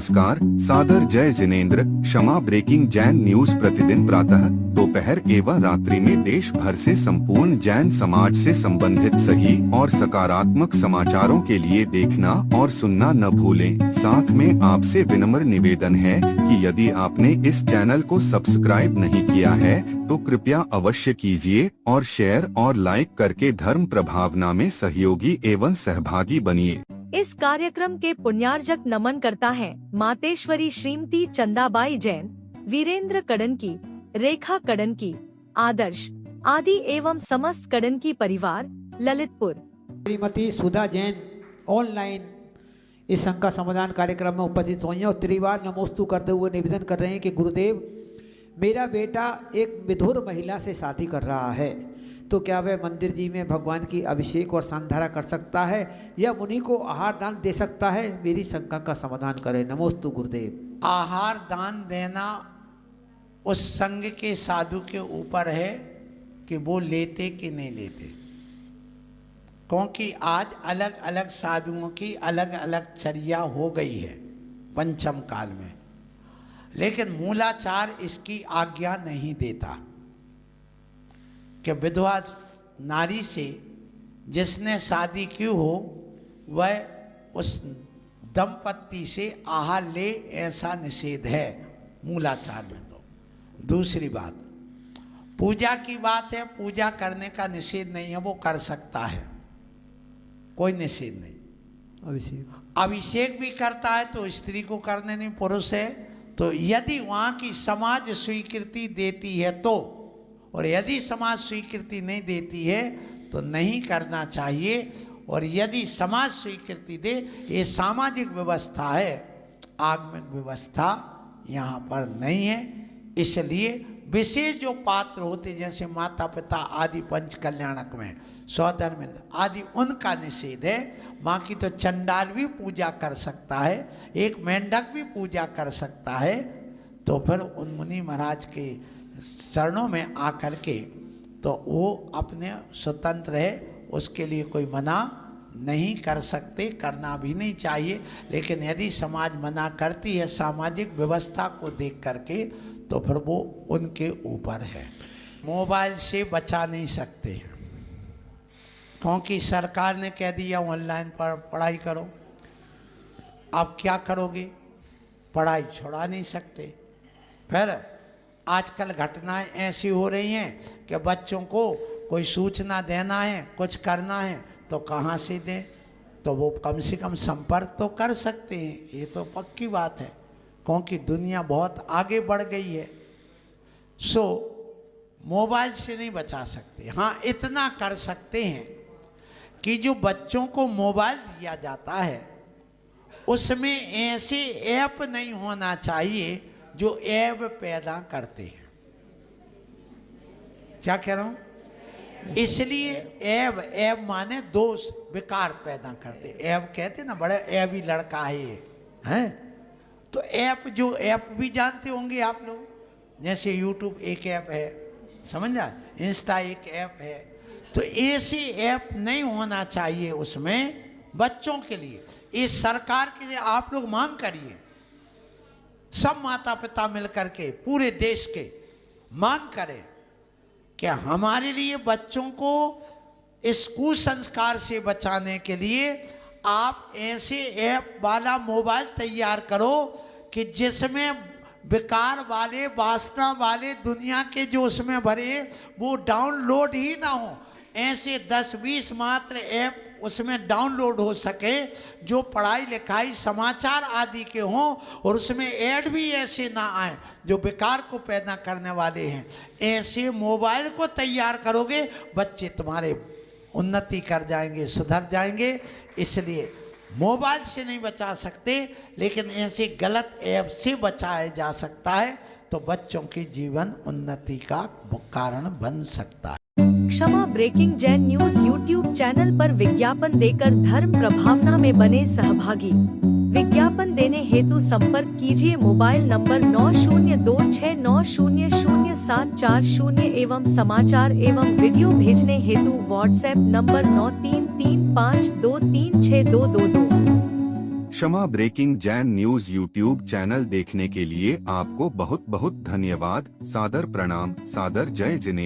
नमस्कार, सादर जय जिनेंद्र। क्षमा ब्रेकिंग जैन न्यूज प्रतिदिन प्रातः, दोपहर एवं रात्रि में देश भर से संपूर्ण जैन समाज से संबंधित सही और सकारात्मक समाचारों के लिए देखना और सुनना न भूलें। साथ में आपसे विनम्र निवेदन है कि यदि आपने इस चैनल को सब्सक्राइब नहीं किया है तो कृपया अवश्य कीजिए और शेयर और लाइक करके धर्म प्रभावना में सहयोगी एवं सहभागी बनिए। इस कार्यक्रम के पुण्यार्जक नमन करता है मातेश्वरी श्रीमती चंदाबाई जैन, वीरेंद्र कड़नकी, रेखा कड़नकी, आदर्श आदि एवं समस्त कड़नकी परिवार, ललितपुर। श्रीमती सुधा जैन ऑनलाइन इस शंका समाधान कार्यक्रम में उपस्थित हुई हैं और त्रिवार नमोस्तु करते हुए निवेदन कर रहे हैं कि गुरुदेव, मेरा बेटा एक विधुर महिला से शादी कर रहा है, तो क्या वह मंदिर जी में भगवान की अभिषेक और संधारा कर सकता है या मुनि को आहार दान दे सकता है? मेरी शंका का समाधान करें। नमोस्तु गुरुदेव। आहार दान देना उस संघ के साधु के ऊपर है कि वो लेते कि नहीं लेते, क्योंकि आज अलग अलग साधुओं की अलग अलग चर्या हो गई है पंचम काल में, लेकिन मूलाचार इसकी आज्ञा नहीं देता कि विधवा नारी से जिसने शादी की हो वह उस दंपत्ति से आहार ले, ऐसा निषेध है मूलाचार में। तो दूसरी बात, पूजा की बात है, पूजा करने का निषेध नहीं है, वो कर सकता है, कोई निषेध नहीं। अभिषेक भी करता है तो स्त्री को करने नहीं, पुरुष है तो यदि वहाँ की समाज स्वीकृति देती है तो, और यदि समाज स्वीकृति नहीं देती है तो नहीं करना चाहिए। और यदि समाज स्वीकृति दे, ये सामाजिक व्यवस्था है, आगमन व्यवस्था यहाँ पर नहीं है। इसलिए विशेष जो पात्र होते जैसे माता पिता आदि पंच कल्याणक में सौधर्मेंद्र आदि, उनका निषेध है। बाकी तो चंडाल भी पूजा कर सकता है, एक मेंढक भी पूजा कर सकता है। तो फिर उन मुनि महाराज के चरणों में आकर के तो वो अपने स्वतंत्र है, उसके लिए कोई मना नहीं कर सकते, करना भी नहीं चाहिए। लेकिन यदि समाज मना करती है सामाजिक व्यवस्था को देख करके तो फिर वो उनके ऊपर है। मोबाइल से बचा नहीं सकते क्योंकि सरकार ने कह दिया ऑनलाइन पर पढ़ाई करो। आप क्या करोगे? पढ़ाई छोड़ा नहीं सकते। फिर आजकल घटनाएं ऐसी हो रही हैं कि बच्चों को कोई सूचना देना है, कुछ करना है तो कहाँ से दें? तो वो कम से कम संपर्क तो कर सकते हैं, ये तो पक्की बात है, क्योंकि दुनिया बहुत आगे बढ़ गई है। सो मोबाइल से नहीं बचा सकते। हाँ, इतना कर सकते हैं कि जो बच्चों को मोबाइल दिया जाता है उसमें ऐसे ऐप नहीं होना चाहिए जो ऐब पैदा करते हैं। क्या कह रहा हूं? इसलिए ऐब माने दोष, विकार पैदा करते। ऐब कहते ना, बड़ा ऐबी लड़का है ये, हैं? तो ऐप, जो ऐप भी जानते होंगे आप लोग, जैसे यूट्यूब एक ऐप है, समझा, इंस्टा एक ऐप है। तो ऐसी ऐप नहीं होना चाहिए उसमें बच्चों के लिए। इस सरकार के लिए आप लोग मांग करिए, सब माता पिता मिलकर के पूरे देश के मांग करें कि हमारे लिए बच्चों को इस कुसंस्कार से बचाने के लिए आप ऐसे ऐप वाला मोबाइल तैयार करो कि जिसमें विकार वाले, वासना वाले दुनिया के जो उसमें भरे वो डाउनलोड ही ना हो। ऐसे 10-20 मात्र ऐप उसमें डाउनलोड हो सके जो पढ़ाई लिखाई समाचार आदि के हों, और उसमें ऐड भी ऐसे ना आए जो विकार को पैदा करने वाले हैं। ऐसे मोबाइल को तैयार करोगे, बच्चे तुम्हारे उन्नति कर जाएंगे, सुधर जाएंगे। इसलिए मोबाइल से नहीं बचा सकते, लेकिन ऐसे गलत ऐप से बचाया जा सकता है तो बच्चों की जीवन उन्नति का कारण बन सकता है। Kshama breaking Jain news YouTube channel पर विज्ञापन देकर धर्म प्रभावना में बने सहभागी। विज्ञापन देने हेतु संपर्क कीजिए मोबाइल नंबर 9026900740 एवं समाचार एवं वीडियो भेजने हेतु WhatsApp number 9335236222। Kshama breaking Jain news YouTube channel देखने के लिए आपको बहुत बहुत धन्यवाद। सादर प्रणाम, सादर जय जिनेंद्र।